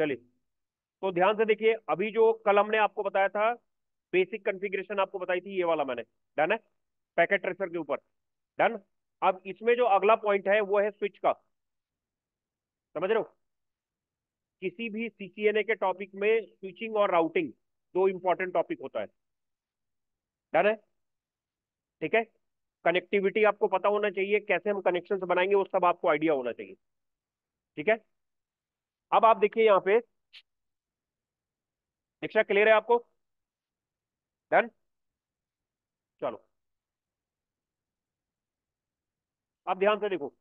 चलिए, तो ध्यान से देखिए, अभी जो कल हमने आपको बताया था, बेसिक कॉन्फ़िगरेशन आपको बताई थी, ये वाला मैंने। डन है, पैकेट ट्रेसर के ऊपर। डन। अब इसमें जो अगला पॉइंट है वो है स्विच का। समझ रहे हो? किसी भी सीसीएनए के टॉपिक में स्विचिंग और राउटिंग दो इंपॉर्टेंट टॉपिक होता है। डन है? ठीक है। कनेक्टिविटी आपको पता होना चाहिए, कैसे हम कनेक्शन बनाएंगे वो सब आपको आइडिया होना चाहिए। ठीक है। अब आप देखिए यहाँ पे, दीक्षा क्लियर है आपको? डन। चलो, अब ध्यान से देखो,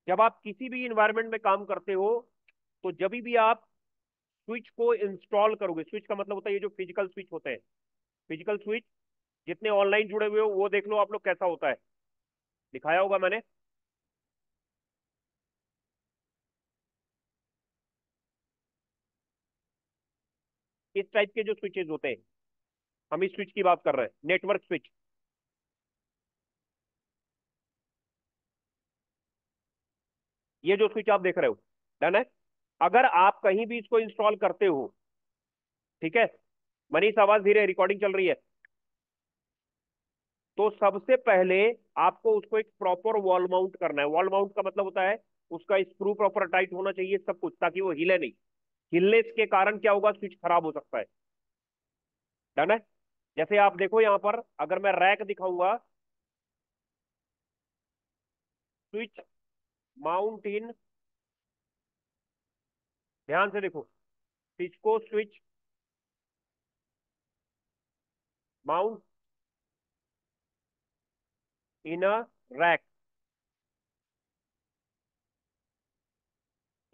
जब आप किसी भी इन्वायरमेंट में काम करते हो, तो जब भी आप स्विच को इंस्टॉल करोगे, स्विच का मतलब होता है ये जो फिजिकल स्विच होते हैं, फिजिकल स्विच, जितने ऑनलाइन जुड़े हुए हो वो देख लो आप लोग कैसा होता है, दिखाया होगा मैंने। इस टाइप के जो स्विचेज होते हैं, हम इस स्विच की बात कर रहे हैं, नेटवर्क स्विच। ये जो स्विच आप देख रहे हो, डन है? अगर आप कहीं भी इसको इंस्टॉल करते हो, ठीक है, मनीष आवाज धीरे, रिकॉर्डिंग चल रही है, तो सबसे पहले आपको उसको एक प्रॉपर वॉल माउंट करना है। वॉल माउंट का मतलब होता है उसका स्क्रू प्रॉपर टाइट होना चाहिए, सब कुछ, ताकि वो हिले नहीं। हिलने के कारण क्या होगा, स्विच खराब हो सकता है। डन है? जैसे आप देखो यहाँ पर, अगर मैं रैक दिखाऊंगा, स्विच माउंट इन, ध्यान से देखो, सिस्को स्विच माउंट इन अ रैक।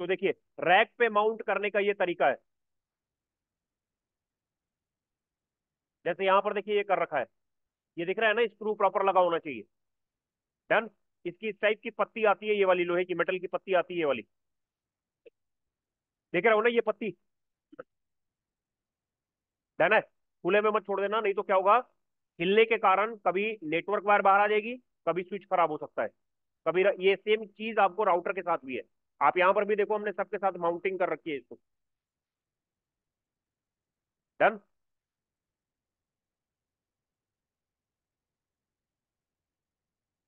तो देखिए, रैक पे माउंट करने का ये तरीका है। जैसे यहां पर देखिए, ये कर रखा है, ये दिख रहा है ना, स्क्रू प्रॉपर लगा होना चाहिए। डन। इसकी इस टाइप की पत्ती आती है, ये वाली लोहे की, मेटल की पत्ती आती है ये वाली, देख रहे हो ना ये पत्ती? डन है? खुले में मत छोड़ देना, नहीं तो क्या होगा, हिलने के कारण कभी नेटवर्क वायर बाहर आ जाएगी, कभी स्विच खराब हो सकता है, कभी ये सेम चीज आपको राउटर के साथ भी है। आप यहां पर भी देखो, हमने सबके साथ माउंटिंग कर रखी है इसको। डन।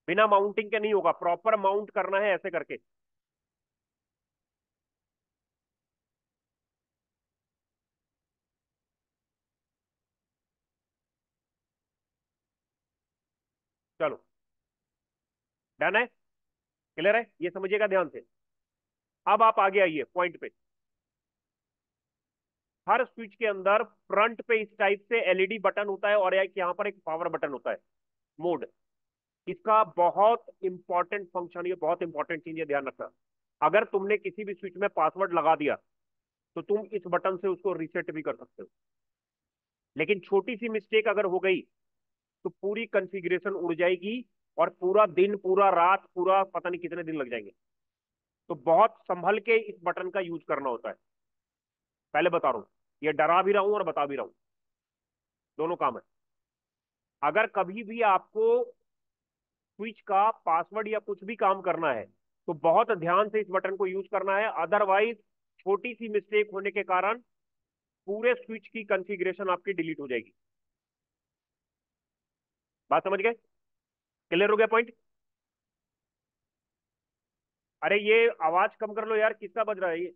बिना माउंटिंग के नहीं होगा, प्रॉपर माउंट करना है ऐसे करके। चलो, डन है? क्लियर है? ये समझिएगा ध्यान से। अब आप आगे आइए पॉइंट पे। हर स्विच के अंदर फ्रंट पे इस टाइप से एलईडी बटन होता है, और एक यहाँ पर एक पावर बटन होता है, मोड। इसका बहुत इंपॉर्टेंट फंक्शन, ये बहुत इंपॉर्टेंट चीज है, ध्यान रखना। अगर तुमने किसी भी स्विच में पासवर्ड लगा दिया, तो तुम इस बटन से उसको रीसेट भी कर सकते हो। लेकिन छोटी सी मिस्टेक अगर हो गई, तो पूरी कॉन्फ़िगरेशन उड़ जाएगी, और पूरा दिन, पूरा रात, पूरा पता नहीं कितने दिन लग जाएंगे। तो बहुत संभल के इस बटन का यूज करना होता है, पहले बता रहा हूं। ये डरा भी रहा हूं और बता भी रहा हूं, दोनों काम है। अगर कभी भी आपको स्विच का पासवर्ड या कुछ भी काम करना है, तो बहुत ध्यान से इस बटन को यूज करना है, अदरवाइज छोटी सी मिस्टेक होने के कारण पूरे स्विच की कॉन्फ़िगरेशन आपकी डिलीट हो जाएगी। बात समझ गए? क्लियर हो गया पॉइंट? अरे ये आवाज कम कर लो यार, किसका बज रहा है ये?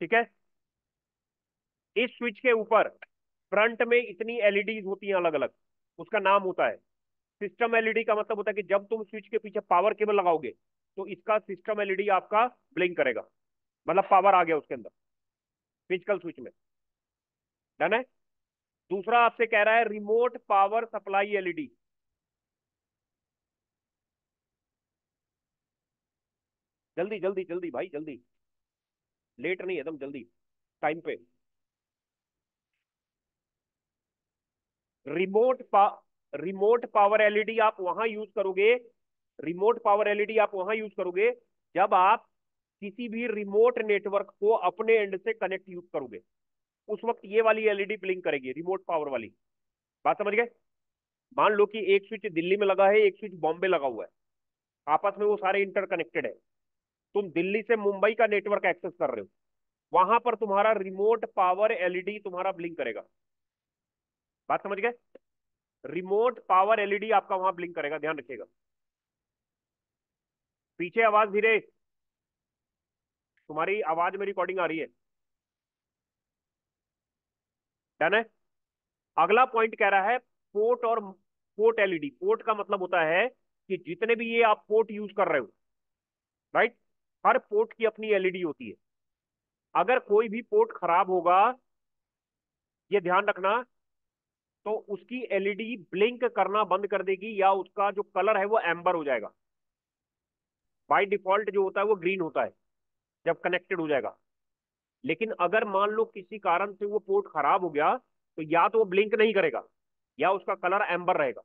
ठीक है। इस स्विच के ऊपर फ्रंट में इतनी एलईडीज होती हैं अलग अलग, उसका नाम होता है सिस्टम एलईडी। का मतलब होता है कि जब तुम स्विच के पीछे पावर केबल लगाओगे, तो इसका सिस्टम एलईडी आपका ब्लिंक करेगा, मतलब पावर आ गया उसके अंदर, फिजिकल स्विच में। डन है? दूसरा आपसे कह रहा है रिमोट पावर सप्लाई एलईडी। जल्दी जल्दी जल्दी भाई, जल्दी, लेट नहीं, एकदम जल्दी, टाइम पे। रिमोट पा रिमोट पावर एलईडी आप वहां यूज करोगे, रिमोट पावर एलईडी आप वहां यूज करोगे जब आप किसी भी रिमोट नेटवर्क को अपने एंड से कनेक्ट यूज करोगे, उस वक्त ये वाली एलईडी ब्लिंक करेगी, रिमोट पावर वाली। बात समझ गए? मान लो कि एक स्विच दिल्ली में लगा है, एक स्विच बॉम्बे लगा हुआ है, आपस में वो सारे इंटरकनेक्टेड है। तुम दिल्ली से मुंबई का नेटवर्क एक्सेस कर रहे हो, वहां पर तुम्हारा रिमोट पावर एलईडी तुम्हारा ब्लिंक करेगा। बात समझ गए? रिमोट पावर एलईडी आपका वहां ब्लिंक करेगा, ध्यान रखिएगा। पीछे आवाज धीरे, तुम्हारी आवाज में रिकॉर्डिंग आ रही है। डन है। अगला पॉइंट कह रहा है पोर्ट और पोर्ट एलईडी। पोर्ट का मतलब होता है कि जितने भी ये आप पोर्ट यूज कर रहे हो, राइट, हर पोर्ट की अपनी एलईडी होती है। अगर कोई भी पोर्ट खराब होगा, ये ध्यान रखना, तो उसकी एलईडी ब्लिंक करना बंद कर देगी, या उसका जो कलर है वो एम्बर हो जाएगा। बाय डिफॉल्ट जो होता है वो ग्रीन होता है जब कनेक्टेड हो जाएगा। लेकिन अगर मान लो किसी कारण से वो पोर्ट खराब हो गया, तो या तो वो ब्लिंक नहीं करेगा या उसका कलर एम्बर रहेगा।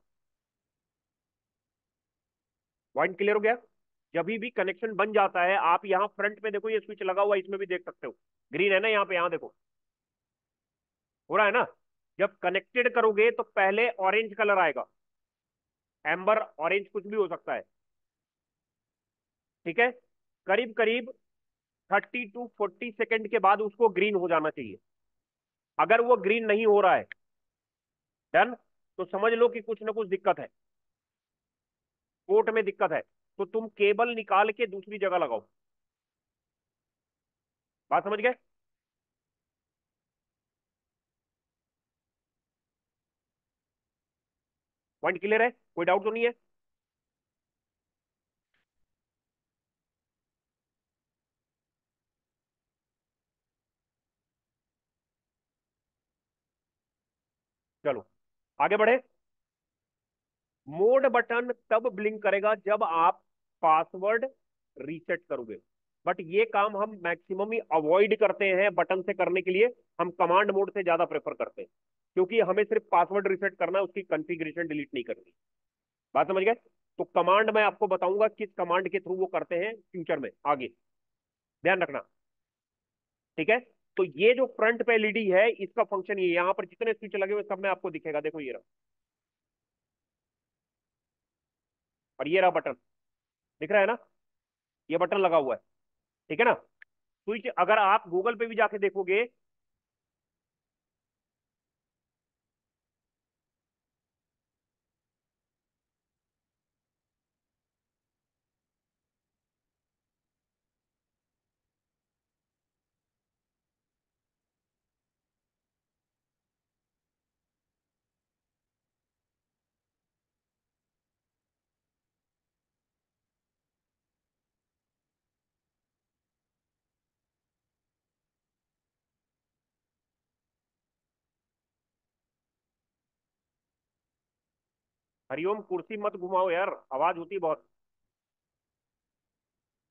पॉइंट क्लियर हो गया? जब भी कनेक्शन बन जाता है, आप यहाँ फ्रंट में देखो, ये स्विच लगा हुआ है, इसमें भी देख सकते हो ग्रीन है ना यहाँ पे, यहाँ देखो हो रहा है ना। जब कनेक्टेड करोगे तो पहले ऑरेंज कलर आएगा, एम्बर ऑरेंज कुछ भी हो सकता है, ठीक है। करीब करीब 30 to 40 सेकंड के बाद उसको ग्रीन हो जाना चाहिए। अगर वो ग्रीन नहीं हो रहा है, डन, तो समझ लो कि कुछ ना कुछ दिक्कत है, पोर्ट में दिक्कत है। तो तुम केबल निकाल के दूसरी जगह लगाओ। बात समझ गए? पॉइंट क्लियर है? कोई डाउट तो नहीं है? चलो आगे बढ़े। मोड बटन तब ब्लिंक करेगा जब आप पासवर्ड रीसेट करोगे। बट ये काम हम मैक्सिमम ही अवॉइड करते हैं बटन से करने के लिए। हम कमांड मोड से ज्यादा प्रेफर करते हैं, क्योंकि हमें सिर्फ पासवर्ड रीसेट करना है, उसकी कॉन्फ़िगरेशन डिलीट नहीं करनी। बात समझ गए? तो कमांड मैं आपको बताऊंगा किस कमांड के थ्रू वो करते हैं फ्यूचर में आगे, ध्यान रखना, ठीक है। तो ये जो फ्रंट पे एलईडी है, इसका फंक्शन ये, यहां पर जितने स्विच लगे हुए सब में आपको दिखेगा, देखो ये रहा, और ये रहा बटन, दिख रहा है ना, ये बटन लगा हुआ है, ठीक है ना। स्विच अगर आप गूगल पे भी जाके देखोगे, हरिओम कुर्सी मत घुमाओ यार, आवाज होती है बहुत,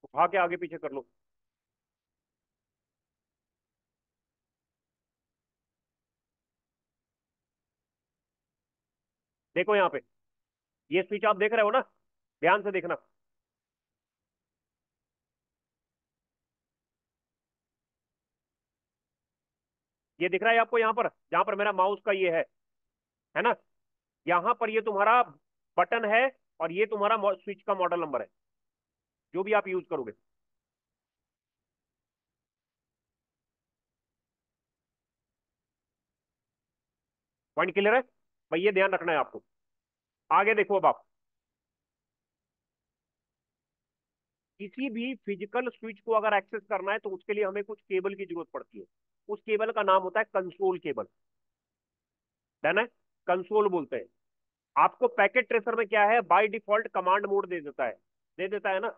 उठा के आगे पीछे कर लो। देखो यहाँ पे, ये स्विच आप देख रहे हो ना, ध्यान से देखना। ये दिख रहा है आपको यहाँ पर, जहां पर मेरा माउस का ये है ना, यहाँ पर ये तुम्हारा बटन है, और ये तुम्हारा स्विच का मॉडल नंबर है, जो भी आप यूज करोगे। पॉइंट क्लियर है भाई? ये ध्यान रखना है आपको। आगे देखो अब आप, किसी भी फिजिकल स्विच को अगर एक्सेस करना है, तो उसके लिए हमें कुछ केबल की जरूरत पड़ती है। उस केबल का नाम होता है कंसोल केबल, डन है। कंसोल बोलते हैं। आपको पैकेट ट्रेसर में क्या है, बाय डिफॉल्ट कमांड मोड दे देता है ना।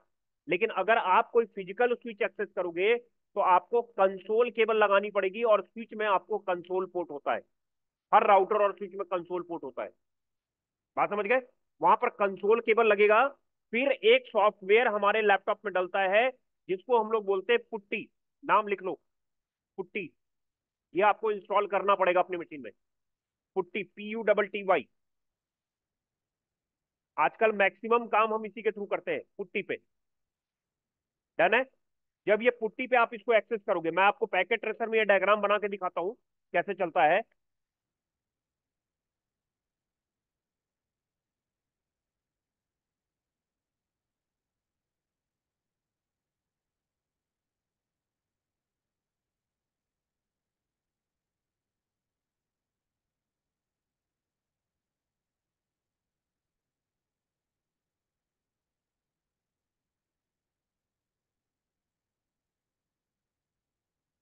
लेकिन अगर आप कोई फिजिकल स्विच एक्सेस करोगे, तो आपको कंसोल केबल लगानी पड़ेगी, और स्विच में आपको कंसोल पोर्ट होता है। हर राउटर और स्विच में कंसोल पोर्ट होता है। बात समझ गए? वहां पर कंसोल केबल लगेगा। फिर एक सॉफ्टवेयर हमारे लैपटॉप में डलता है, जिसको हम लोग बोलते हैं पुट्टी। नाम लिख लो, पुट्टी। ये आपको इंस्टॉल करना पड़ेगा अपनी मशीन में। Putty, PUTTY। आजकल मैक्सिमम काम हम इसी के थ्रू करते हैं, पुट्टी पे। डन है। जब ये पुट्टी पे आप इसको एक्सेस करोगे, मैं आपको पैकेट ट्रेसर में ये डायग्राम बना के दिखाता हूँ कैसे चलता है।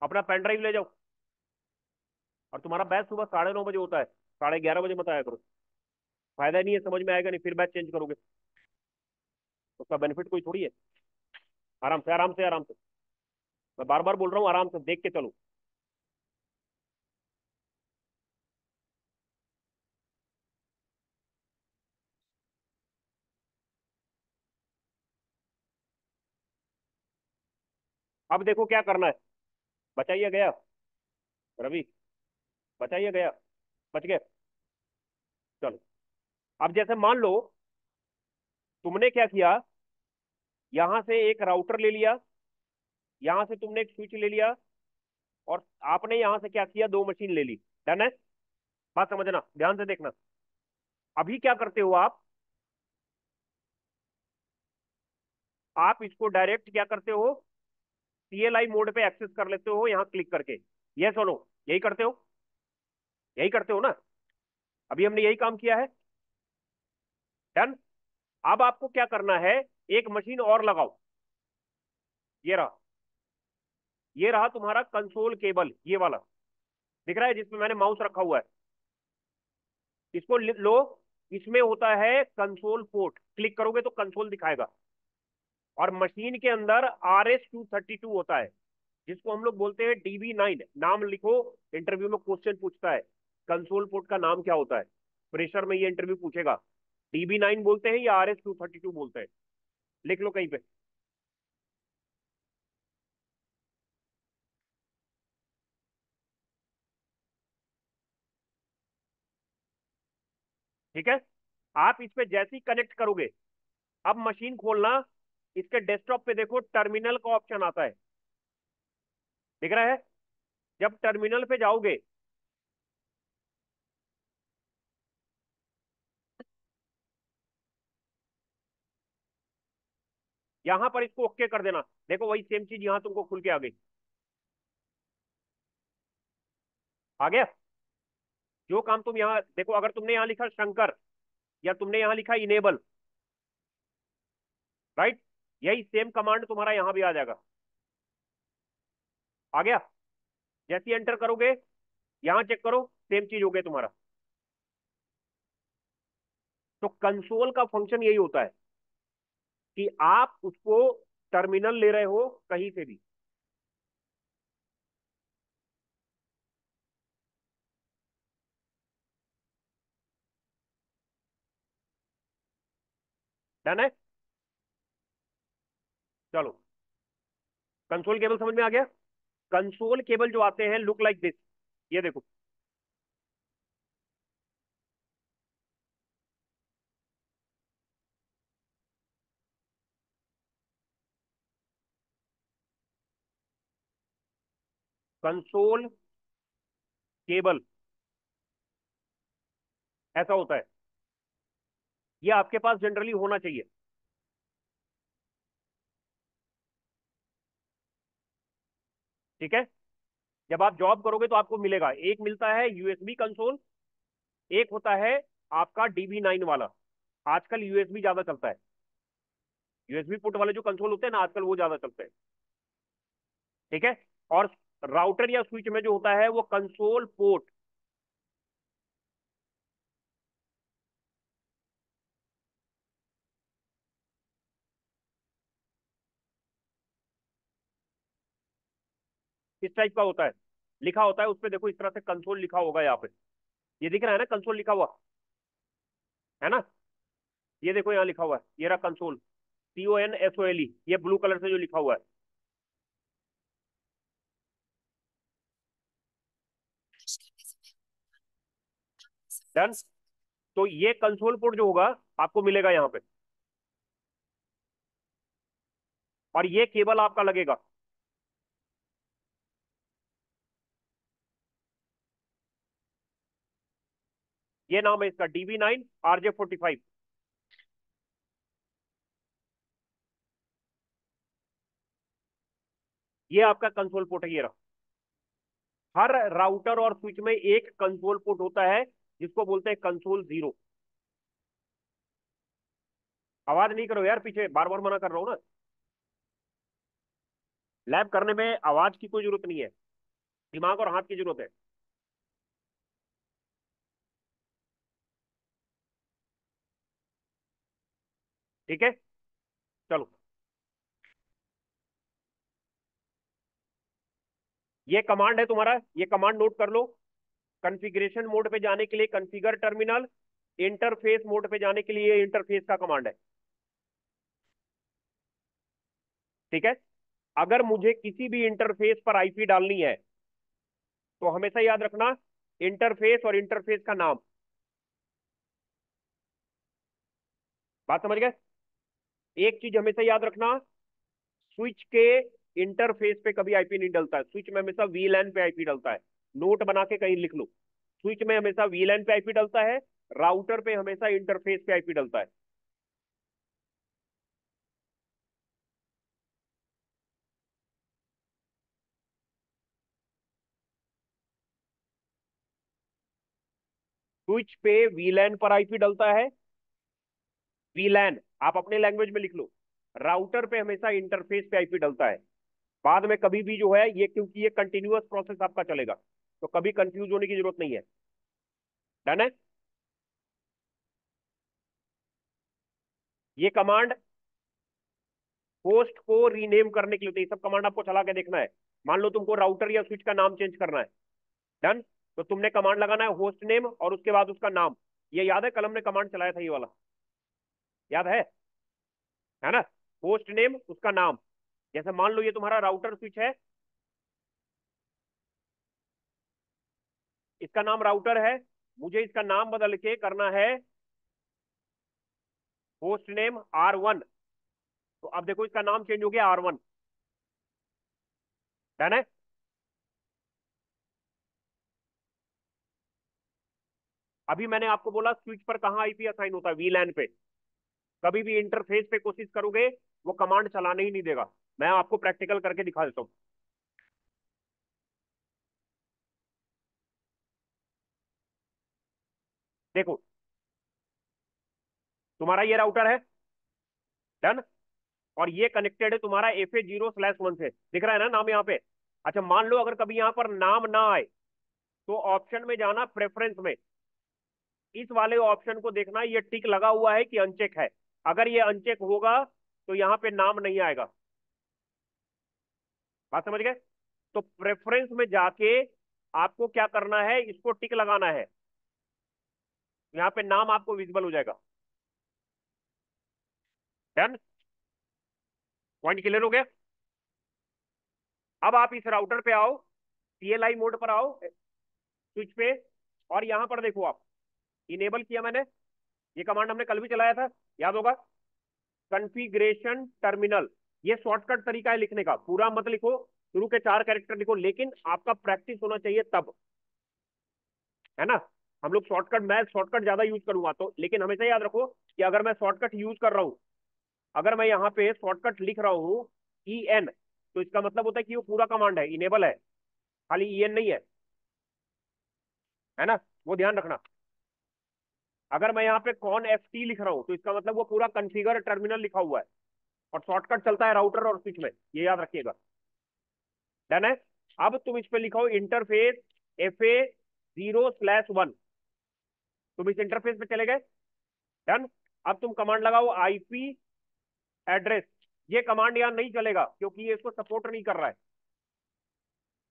अपना पेन ड्राइव ले जाओ। और तुम्हारा बैच सुबह 9:30 बजे होता है, 11:30 बजे मत आया करो। फायदा नहीं है, समझ में आएगा नहीं, फिर बैच चेंज करोगे। उसका बेनिफिट कोई थोड़ी है। आराम से आराम से आराम से, मैं बार बार बोल रहा हूँ, आराम से देख के चलो। अब देखो क्या करना है। बचाइए गया रवि, बचाइए गया, बच गए। चलो, अब जैसे मान लो तुमने क्या किया, यहां से एक राउटर ले लिया, यहां से तुमने एक स्विच ले लिया, और आपने यहां से क्या किया, दो मशीन ले ली। डन है। बात समझना, ध्यान से देखना। अभी क्या करते हो आप इसको डायरेक्ट क्या करते हो, सीएलआई मोड पे एक्सेस कर लेते हो यहां क्लिक करके। ये सुनो, यही करते हो, यही करते हो ना। अभी हमने यही काम किया है। डन। अब आपको क्या करना है, एक मशीन और लगाओ। ये रहा, ये रहा तुम्हारा कंसोल केबल, ये वाला दिख रहा है जिसमें मैंने माउस रखा हुआ है। इसको लो। इसमें होता है कंसोल पोर्ट, क्लिक करोगे तो कंसोल दिखाएगा। और मशीन के अंदर RS-232 होता है, जिसको हम लोग बोलते हैं DB9। नाम लिखो, इंटरव्यू में क्वेश्चन पूछता है कंसोल पोर्ट का नाम क्या होता है। प्रेशर में ये इंटरव्यू पूछेगा, DB9 बोलते हैं या RS-232 बोलते हैं। लिख लो कहीं पे। ठीक है। आप इस पे जैसे ही कनेक्ट करोगे, अब मशीन खोलना, इसके डेस्कटॉप पे देखो टर्मिनल का ऑप्शन आता है, दिख रहा है। जब टर्मिनल पे जाओगे, यहां पर इसको ओके कर देना। देखो वही सेम चीज यहां तुमको खुल के आ गई। आ गया। जो काम तुम यहां देखो, अगर तुमने यहां लिखा शंकर, या तुमने यहां लिखा इनेबल, राइट, यही सेम कमांड तुम्हारा यहां भी आ जाएगा। आ गया। जैसे एंटर करोगे, यहां चेक करो, सेम चीज हो गई तुम्हारा। तो कंसोल का फंक्शन यही होता है कि आप उसको टर्मिनल ले रहे हो कहीं से भी। डन है। चलो, कंसोल केबल समझ में आ गया। कंसोल केबल जो आते हैं लुक लाइक दिस, ये देखो। कंसोल केबल ऐसा होता है, ये आपके पास जनरली होना चाहिए। ठीक है। जब आप जॉब करोगे तो आपको मिलेगा, एक मिलता है यूएसबी कंसोल, एक होता है आपका DB9 वाला। आजकल यूएसबी ज्यादा चलता है, यूएसबी पुट वाले जो कंसोल होते हैं ना, आजकल वो ज्यादा चलते हैं। ठीक है। और राउटर या स्विच में जो होता है वो कंसोल पोर्ट। इस टाइप का होता है, लिखा होता है उस पर, देखो इस तरह से कंसोल लिखा होगा यहाँ पे। ये दिख रहा है ना कंसोल लिखा हुआ, है ना। ये देखो यहाँ लिखा हुआ है, ये रहा कंसोल, CONSOLE, ये ब्लू कलर से जो लिखा हुआ है। डन। तो ये कंसोल पोर्ट जो होगा आपको मिलेगा यहाँ पे, और ये केबल आपका लगेगा। ये नाम है इसका, DB9 RJ45। ये आपका कंसोल पोर्ट है, ये रहा। हर राउटर और स्विच में एक कंसोल पोर्ट होता है, जिसको बोलते हैं कंसोल जीरो। आवाज नहीं करो यार पीछे, बार बार मना कर रहा हूं ना। लैब करने में आवाज की कोई जरूरत नहीं है। दिमाग और हाथ की जरूरत है। ठीक है, चलो। ये कमांड है तुम्हारा, ये कमांड नोट कर लो। कॉन्फ़िगरेशन मोड पे जाने के लिए कॉन्फ़िगर टर्मिनल, इंटरफेस मोड पे जाने के लिए इंटरफेस का कमांड है। ठीक है। अगर मुझे किसी भी इंटरफेस पर आईपी डालनी है तो हमेशा याद रखना, इंटरफेस और इंटरफेस का नाम। बात समझ गए? एक चीज हमेशा याद रखना, स्विच के इंटरफेस पे कभी आईपी नहीं डलता है, स्विच में हमेशा वीलैन पे आईपी डलता है। नोट बना के कहीं लिख लो, स्विच में हमेशा वीलैन पे आईपी डलता है, राउटर पे हमेशा इंटरफेस पे आईपी डलता है। स्विच पे वीलैन पर आईपी डलता है, वीलैन आप अपने लैंग्वेज में लिख लो। राउटर पे हमेशा इंटरफेस पे आईपी डलता है। बाद में कभी भी जो है ये, क्योंकि ये कंटिन्यूअस प्रोसेस आपका चलेगा, तो कभी कंफ्यूज होने की जरूरत नहीं है। डन है। ये कमांड होस्ट को रीनेम करने के लिए होती है, ये सब कमांड आपको चला के देखना है। मान लो तुमको राउटर या स्विच का नाम चेंज करना है। डन। तो तुमने कमांड लगाना है होस्ट नेम और उसके बाद उसका नाम। ये याद है, कल हमने कमांड चलाया था ये वाला, याद है ना? होस्ट नेम उसका नाम। जैसे मान लो ये तुम्हारा राउटर स्विच है, इसका नाम राउटर है, मुझे इसका नाम बदल के करना है होस्ट नेम R1। तो अब देखो इसका नाम चेंज हो गया R1। डन है। अभी मैंने आपको बोला स्विच पर कहाँ आईपी असाइन होता है, वीलैन पे। कभी भी इंटरफेस पे कोशिश करोगे वो कमांड चलाने ही नहीं देगा। मैं आपको प्रैक्टिकल करके दिखा देता हूँ। देखो, तुम्हारा ये राउटर है। डन। और ये कनेक्टेड है तुम्हारा FA0/1 से, दिख रहा है ना नाम यहाँ पे? अच्छा, मान लो अगर कभी यहाँ पर नाम ना आए तो ऑप्शन में जाना, प्रेफरेंस में, इस वाले ऑप्शन को देखना ये टिक लगा हुआ है कि अनचेक है। अगर ये अनचेक होगा तो यहाँ पे नाम नहीं आएगा। बात समझ गए? तो प्रेफरेंस में जाके आपको क्या करना है, इसको टिक लगाना है, यहाँ पे नाम आपको विजिबल हो जाएगा। डन। पॉइंट क्लियर हो गया? अब आप इस राउटर पे आओ, CLI मोड पर आओ, स्विच पे, और यहां पर देखो आप, इनेबल किया मैंने। ये कमांड हमने कल भी चलाया था, याद होगा। कॉन्फ़िगरेशन टर्मिनल, ये शॉर्टकट तरीका है लिखने का, पूरा मत लिखो, शुरू के 4 कैरेक्टर लिखो, लेकिन आपका प्रैक्टिस होना चाहिए तब, है ना? हम लोग शॉर्टकट, मैं शॉर्टकट ज्यादा यूज करूंगा तो, लेकिन हमेशा याद रखो कि अगर मैं शॉर्टकट यूज कर रहा हूं, अगर मैं यहाँ पे शॉर्टकट लिख रहा हूँ EN, तो इसका मतलब होता है कि वो पूरा कमांड है, इनेबल है, खाली EN नहीं है ना? वो ध्यान रखना। अगर मैं यहाँ पे कॉन FT लिख रहा हूँ तो इसका मतलब वो पूरा कॉन्फ़िगर टर्मिनल लिखा हुआ है, और शॉर्टकट चलता है राउटर और स्विच में, ये याद रखिएगा। डन है। अब तुम इस पे लिखो इंटरफेस FA0/1, तुम इस इंटरफेस पे चले गए। डन। अब तुम कमांड लगाओ IP एड्रेस। ये कमांड यहाँ नहीं चलेगा क्योंकि ये इसको सपोर्ट नहीं कर रहा है,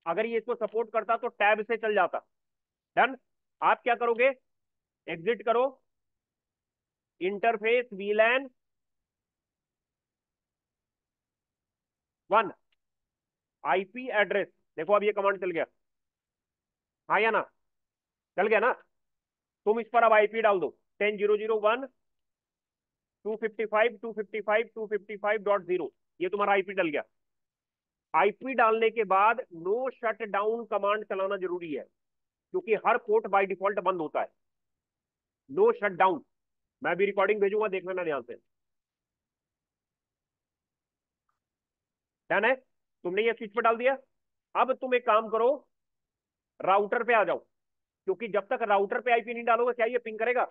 अगर ये इसको सपोर्ट करता तो टैब से चल जाता। डन। आप क्या करोगे, एग्जिट करो, इंटरफेस VLAN 1 IP एड्रेस। देखो अब ये कमांड चल गया, हाँ या ना? चल गया ना? तुम इस पर अब आईपी डाल दो, 10.0.1 255.255.255.0, ये तुम्हारा आईपी डल गया। आईपी डालने के बाद नो शट डाउन कमांड चलाना जरूरी है, क्योंकि हर पोर्ट बाय डिफॉल्ट बंद होता है। नो शट डाउन, मैं भी रिकॉर्डिंग भेजूंगा, देख लेना ध्यान से। डन है। तुमने ये स्विच पर डाल दिया। अब तुम एक काम करो, राउटर पे आ जाओ, क्योंकि जब तक राउटर पे आईपी नहीं डालोगे क्या ये पिंग करेगा?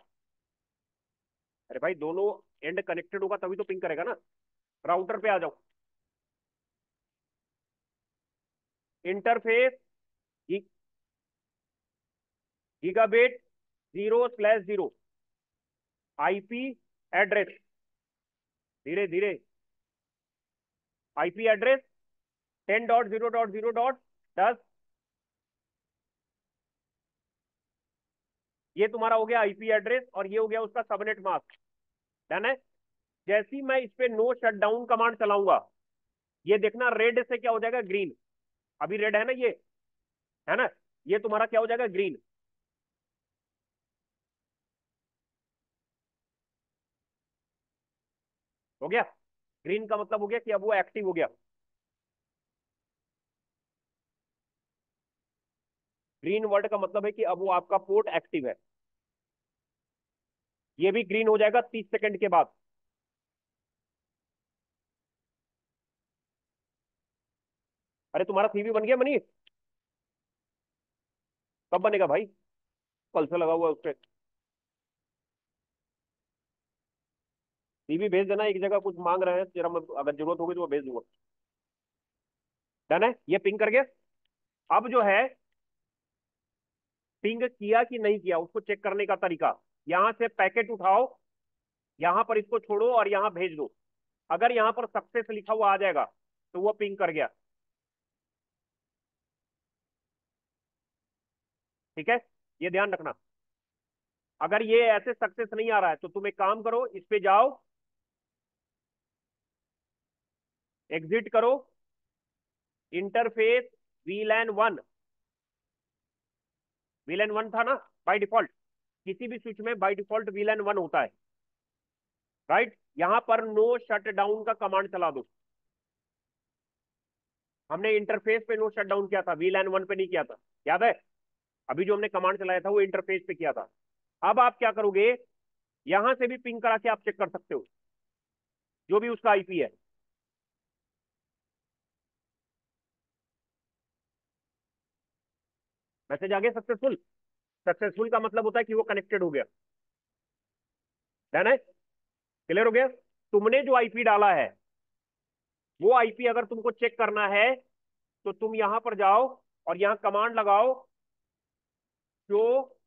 अरे भाई, दोनों एंड कनेक्टेड होगा तभी तो पिंग करेगा ना। राउटर पे आ जाओ, इंटरफेस गीगाबिट 0/0 आईपी एड्रेस, धीरे धीरे, आईपी एड्रेस 10.0.0.10, ये तुम्हारा हो गया आईपी एड्रेस और ये हो गया उसका सबनेट मास्क। डन है। जैसे ही मैं इस पे नो शटडाउन कमांड चलाऊंगा, ये देखना रेड से क्या हो जाएगा, ग्रीन। अभी रेड है ना ये, है ना, ये तुम्हारा क्या हो जाएगा, ग्रीन। हो गया। ग्रीन का मतलब हो गया कि अब वो एक्टिव हो गया। ग्रीन वर्ड का मतलब है कि अब वो आपका पोर्ट एक्टिव है। ये भी ग्रीन हो जाएगा 30 सेकंड के बाद। अरे तुम्हारा सीवी बन गया मनीष? कब बनेगा भाई? कल से लगा हुआ है उस पर। सीवी भेज देना, एक जगह कुछ मांग रहे हैं तेरा, मैं अगर जरूरत होगी तो वो भेज दूंगा। डन है, ये पिंग कर गया। अब जो है, पिंग किया कि नहीं किया उसको चेक करने का तरीका, यहां से पैकेट उठाओ, यहां पर इसको छोड़ो और यहां भेज दो। अगर यहां पर सक्सेस लिखा हुआ आ जाएगा तो वो पिंग कर गया। ठीक है, ये ध्यान रखना। अगर ये ऐसे सक्सेस नहीं आ रहा है तो तुम एक काम करो, इस पे जाओ, एग्जिट करो, इंटरफेस VLAN 1, VLAN 1 था ना बाय डिफॉल्ट, किसी भी स्विच में बाय डिफॉल्ट VLAN 1 होता है, राइट। यहां पर नो शट डाउन का कमांड चला दो। हमने इंटरफेस पे नो शट डाउन किया था, VLAN 1 पे नहीं किया था, याद है? अभी जो हमने कमांड चलाया था वो इंटरफेस पे किया था। अब आप क्या करोगे, यहां से भी पिंग करा के आप चेक कर सकते हो, जो भी उसका आईपी है। मैसेज आ गया सक्सेसफुल। सक्सेसफुल का मतलब होता है कि वो कनेक्टेड हो गया। है ना? क्लियर हो गया? तुमने जो आईपी डाला है, वो आईपी अगर तुमको चेक करना है तो तुम यहां पर जाओ और यहां कमांड लगाओ, जो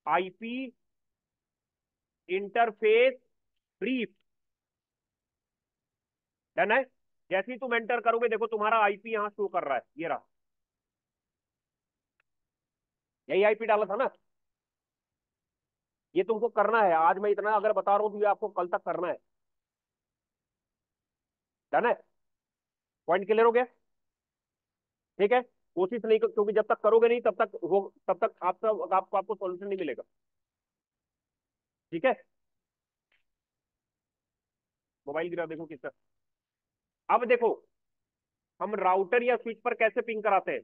आईपी इंटरफेस ब्रीफ। डन है। जैसे ही तुम एंटर करोगे, देखो तुम्हारा आईपी यहां शो कर रहा है, ये रहा। यही आईपी डाला था ना? ये तुमको करना है, आज मैं इतना अगर बता रहा हूं तो ये आपको कल तक करना है। डन है। पॉइंट क्लियर हो गया? ठीक है। कोशिश नहीं क्योंकि जब तक करोगे नहीं तब तक आपको सॉल्यूशन नहीं मिलेगा। ठीक है। मोबाइल गिरा देखो किसका। अब देखो, हम राउटर या स्विच पर कैसे पिंग कराते हैं।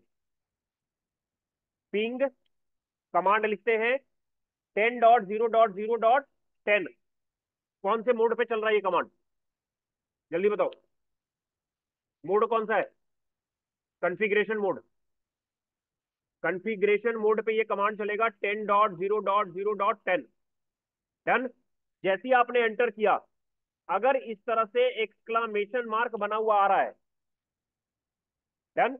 पिंग कमांड लिखते हैं 10.0.0.10। कौन से मोड पे चल रहा है ये कमांड, जल्दी बताओ। मोड कौन सा है? Configuration mode. कॉन्फ़िगरेशन मोड पे ये कमांड चलेगा 10.0.0.10। डन। जैसे ही आपने एंटर किया, अगर इस तरह से एक्सक्लामेशन मार्क बना हुआ आ रहा है, डन,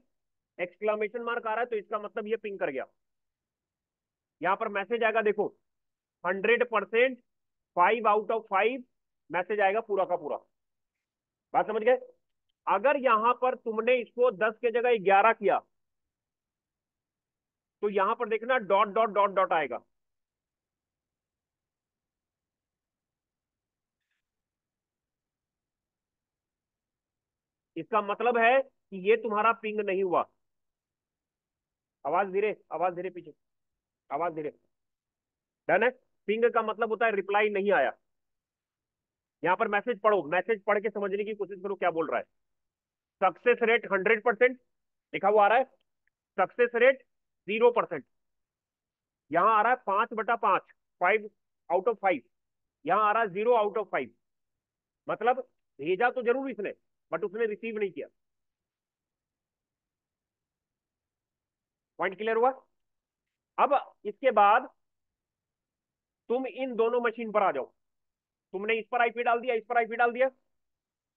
एक्सक्लामेशन मार्क आ रहा है तो इसका मतलब ये पिंग कर गया। यहां पर मैसेज आएगा, देखो, 100%, 5 आउट ऑफ 5 मैसेज आएगा पूरा का पूरा। बात समझ गए? अगर यहां पर तुमने इसको 10 के जगह 11 किया तो यहां पर देखना डॉट डॉट डॉट डॉट आएगा। इसका मतलब है कि ये तुम्हारा पिंग नहीं हुआ। आवाज धीरे पीछे, आवाज धीरे। डन है। पिंग का मतलब होता है रिप्लाई नहीं आया। यहां पर मैसेज पढ़ो, मैसेज पढ़ के समझने की कोशिश करो क्या बोल रहा है। सक्सेस रेट 100% लिखा हुआ आ रहा है, सक्सेस रेट 0%। यहां आ रहा है 5/5, 5 आउट ऑफ 5। यहां आ रहा है 0 आउट ऑफ 5। मतलब भेजा तो जरूर इसने, बट उसने रिसीव नहीं किया। पॉइंट क्लियर हुआ? अब इसके बाद तुम इन दोनों मशीन पर आ जाओ। तुमने इस पर आईपी डाल दिया, इस पर आईपी डाल दिया।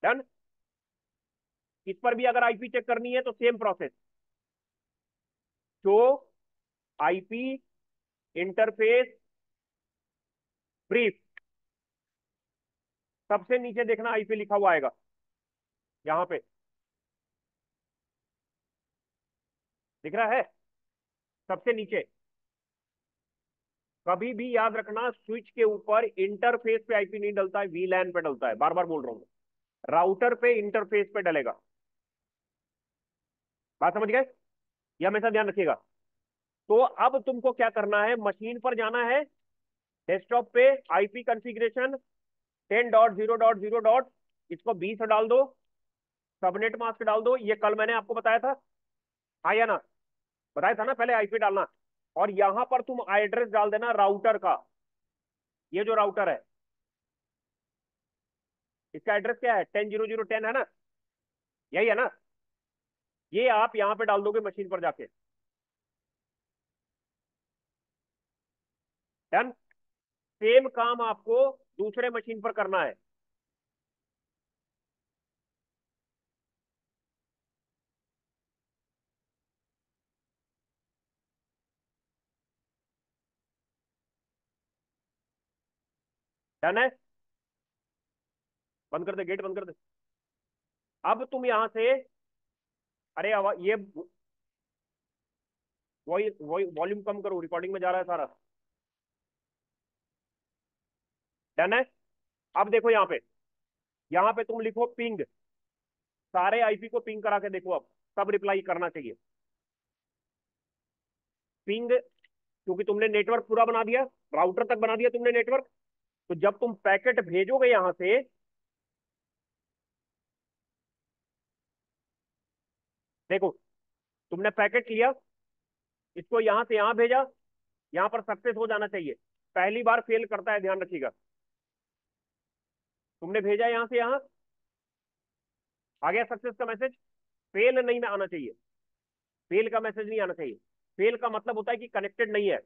डन। इस पर भी अगर आईपी चेक करनी है तो same process. Show IP interface brief, सबसे नीचे देखना आईपी लिखा हुआ आएगा यहां पे, दिख रहा है सबसे नीचे। कभी भी याद रखना स्विच के ऊपर इंटरफेस पे आईपी नहीं डलता है, वीलैन पे डलता है, बार बार बोल रहा हूं, राउटर पे इंटरफेस पे डलेगा। बात समझ गए, ये हमेशा ध्यान रखिएगा। तो अब तुमको क्या करना है, मशीन पर जाना है, डेस्कटॉप पे आईपी कॉन्फ़िगरेशन 10.0.0 इसको 20 डाल दो, सबनेट मास्क डाल दो, ये कल मैंने आपको बताया था, हाँ या ना, बताया था ना पहले आईपी डालना। और यहां पर तुम एड्रेस डाल देना राउटर का, ये जो राउटर है इसका एड्रेस क्या है, 10.0.0.10 है ना, यही है ना, ये आप यहां पे डाल दोगे मशीन पर जाके। डन। सेम काम आपको दूसरे मशीन पर करना है। डन है, बंद कर दे, गेट बंद कर दे। अब तुम यहां से, अरे ये वॉल्यूम कम करो, रिकॉर्डिंग में जा रहा है सारा। डन है। अब देखो यहां पे तुम लिखो पिंग, सारे आईपी को पिंग करा के देखो, अब सब रिप्लाई करना चाहिए पिंग, क्योंकि तुमने नेटवर्क पूरा बना दिया, राउटर तक बना दिया तुमने नेटवर्क। तो जब तुम पैकेट भेजोगे यहां से, देखो तुमने पैकेट लिया, इसको यहां से यहां भेजा, यहां पर सक्सेस हो जाना चाहिए, पहली बार फेल करता है, ध्यान रखिएगा। तुमने भेजा यहां से यहां, आ गया सक्सेस का मैसेज, फेल नहीं में आना चाहिए, फेल का मैसेज नहीं आना चाहिए। फेल का मतलब होता है कि कनेक्टेड नहीं है।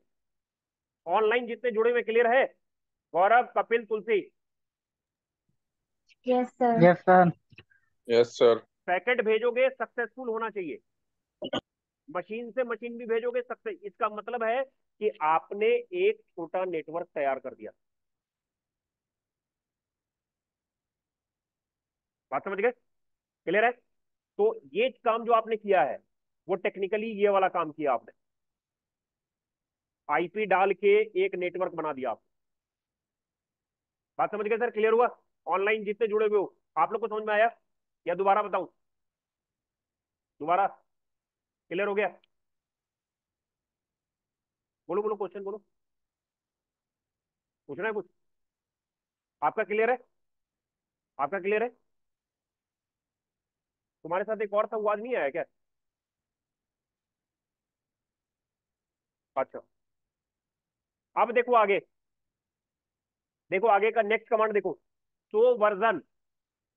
ऑनलाइन जितने जुड़े हुए क्लियर है, Gaurav, Kapil, Tulsi, yes sir. Yes sir. Yes sir. Packet भेजोगे सक्सेसफुल होना चाहिए, मशीन से मशीन भी भेजोगे सक्सेस, इसका मतलब है कि आपने एक छोटा नेटवर्क तैयार कर दिया। बात समझ गए, क्लियर है। तो ये काम जो आपने किया है वो टेक्निकली ये वाला काम किया आपने, आईपी डाल के एक नेटवर्क बना दिया आप। बात समझ गए सर, क्लियर हुआ। ऑनलाइन जितने जुड़े हुए हो आप लोग को समझ में आया, या दोबारा बताऊं, दोबारा क्लियर हो गया, बोलो बोलो, क्वेश्चन बोलो, पूछना है कुछ, आपका क्लियर है, आपका क्लियर है। तुम्हारे साथ एक और संवाद नहीं आया क्या, अच्छा। अब देखो आगे, देखो आगे का नेक्स्ट कमांड देखो, शो वर्जन।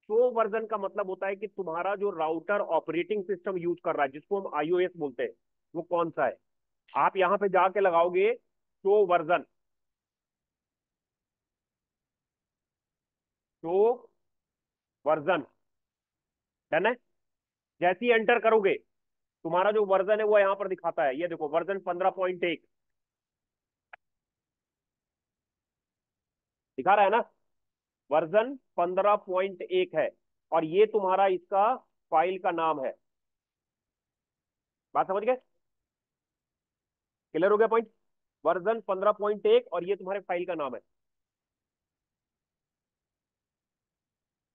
शो वर्जन का मतलब होता है कि तुम्हारा जो राउटर ऑपरेटिंग सिस्टम यूज कर रहा है, जिसको हम आईओएस बोलते हैं, वो कौन सा है। आप यहां पे जाके लगाओगे show version, show version, done है। जैसे ही एंटर करोगे तुम्हारा जो वर्जन है वो यहां पर दिखाता है, ये देखो वर्जन 15.1 दिखा रहा है ना, वर्जन 15.1 है, और ये तुम्हारा इसका फाइल का नाम है। बात समझ गए, क्लियर हो गया पॉइंट। वर्जन 15.1 और ये तुम्हारे फाइल का नाम है।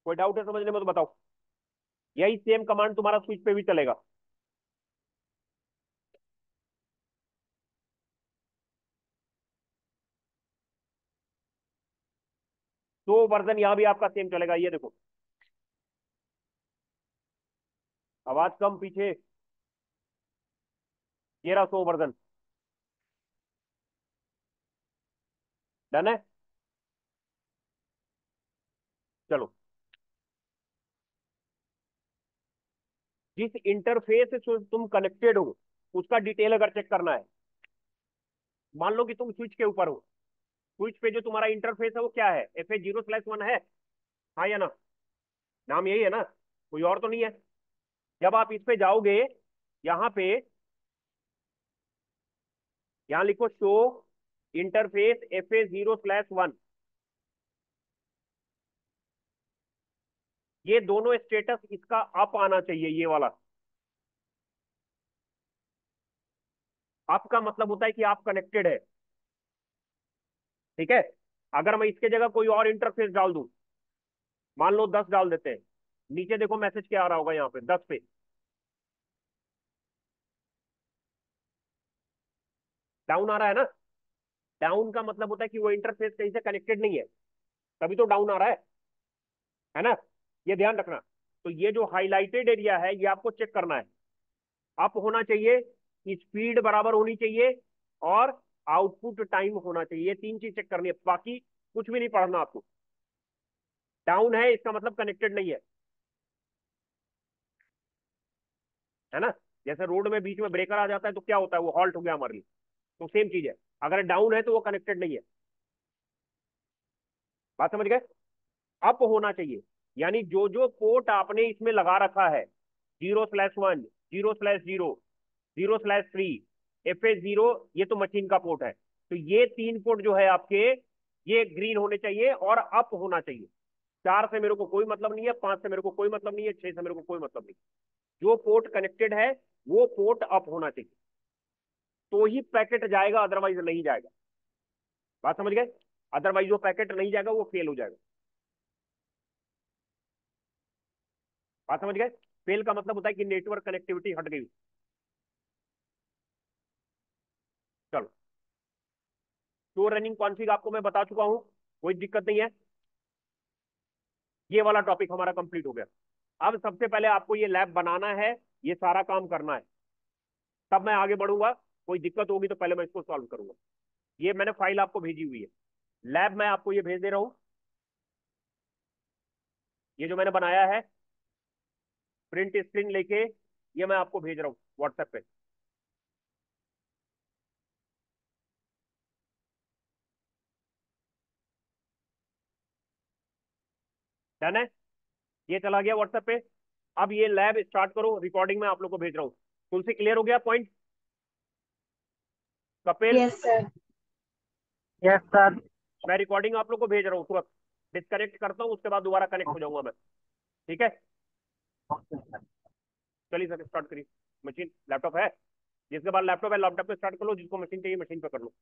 कोई डाउट है समझने में तो बताओ। यही सेम कमांड तुम्हारा स्विच पे भी चलेगा। तो वर्जन यहां भी आपका सेम चलेगा, ये देखो, आवाज कम पीछे, ये रहा सो वर्जन, डन है। चलो, जिस इंटरफेस से तुम कनेक्टेड हो उसका डिटेल अगर चेक करना है, मान लो कि तुम स्विच के ऊपर हो, स्विच पे जो तुम्हारा इंटरफेस है वो क्या है, FH0/1 है, हाँ या ना, नाम यही है ना, कोई और तो नहीं है। जब आप इस पे जाओगे, यहाँ पे यहां लिखो शो इंटरफेस FA0/1। ये दोनों स्टेटस इसका अप आना चाहिए, ये वाला। अप का मतलब होता है कि आप कनेक्टेड है। ठीक है। अगर मैं इसके जगह कोई और इंटरफेस डाल दूं, मान लो 10 डाल देते हैं, नीचे देखो मैसेज क्या आ रहा होगा यहाँ पे 10 पे। डाउन आ रहा है ना। डाउन का मतलब होता है कि वो इंटरफेस कहीं से कनेक्टेड नहीं है, तभी तो डाउन आ रहा है ना। ये ध्यान रखना। तो ये जो हाईलाइटेड एरिया है ये आपको चेक करना है। अप होना चाहिए, स्पीड बराबर होनी चाहिए, और आउटपुट टाइम होना चाहिए। ये तीन चीज चेक करनी है, बाकी कुछ भी नहीं पढ़ना आपको। डाउन है इसका मतलब कनेक्टेड नहीं है ना। जैसे रोड में बीच में ब्रेकर आ जाता है तो क्या होता है, वो हॉल्ट हो गया हमारे लिए। तो सेम चीज है, अगर डाउन है तो वो कनेक्टेड नहीं है। बात समझ गए। अप होना चाहिए, यानी जो जो पोर्ट आपने इसमें लगा रखा है, 0/1, 0/0, 0/3, FA0, ये तो मशीन का पोर्ट है। तो ये तीन पोर्ट जो है आपके, ये ग्रीन होने चाहिए और अप होना चाहिए। 4 से मेरे को कोई मतलब नहीं है, 5 से मेरे को कोई मतलब नहीं है, 6 से मेरे को कोई मतलब नहीं। जो पोर्ट कनेक्टेड है वो पोर्ट अप होना चाहिए, तो ही पैकेट जाएगा, अदरवाइज नहीं जाएगा। बात समझ गए। अदरवाइज वो पैकेट नहीं जाएगा, वो फेल हो जाएगा। बात समझ गए। फेल का मतलब होता है कि नेटवर्क कनेक्टिविटी हट गई। चलो, तो रनिंग कॉन्फ़िग आपको मैं बता चुका हूं, कोई दिक्कत नहीं है। ये वाला टॉपिक हमारा कंप्लीट हो गया। अब सबसे पहले आपको ये लैब बनाना है, ये सारा काम करना है, तब मैं आगे बढ़ूंगा। कोई दिक्कत होगी तो पहले मैं इसको सॉल्व करूंगा। ये मैंने फाइल आपको भेजी हुई है, लैब मैं आपको ये भेज दे रहा हूँ। ये जो मैंने बनाया है प्रिंट स्क्रीन लेके, ये मैं आपको भेज रहा हूँ व्हाट्सएप पे। डन है, ये चला गया व्हाट्सएप पे। अब ये लैब स्टार्ट करो, रिकॉर्डिंग में आप लोग को भेज रहा हूँ। तुलसी क्लियर हो गया point. Kapil, yes sir. Yes sir. मैं रिकॉर्डिंग आप लोग को भेज रहा हूँ तुरंत। डिस्कनेक्ट करता हूँ, उसके बाद दोबारा कनेक्ट हो जाऊंगा मैं। ठीक है। Okay sir. चलिए सर स्टार्ट करिए। मशीन लैपटॉप है, जिसके पास लैपटॉप है लैपटॉप पे स्टार्ट कर लो, जिसको मशीन चाहिए मशीन पे कर लो।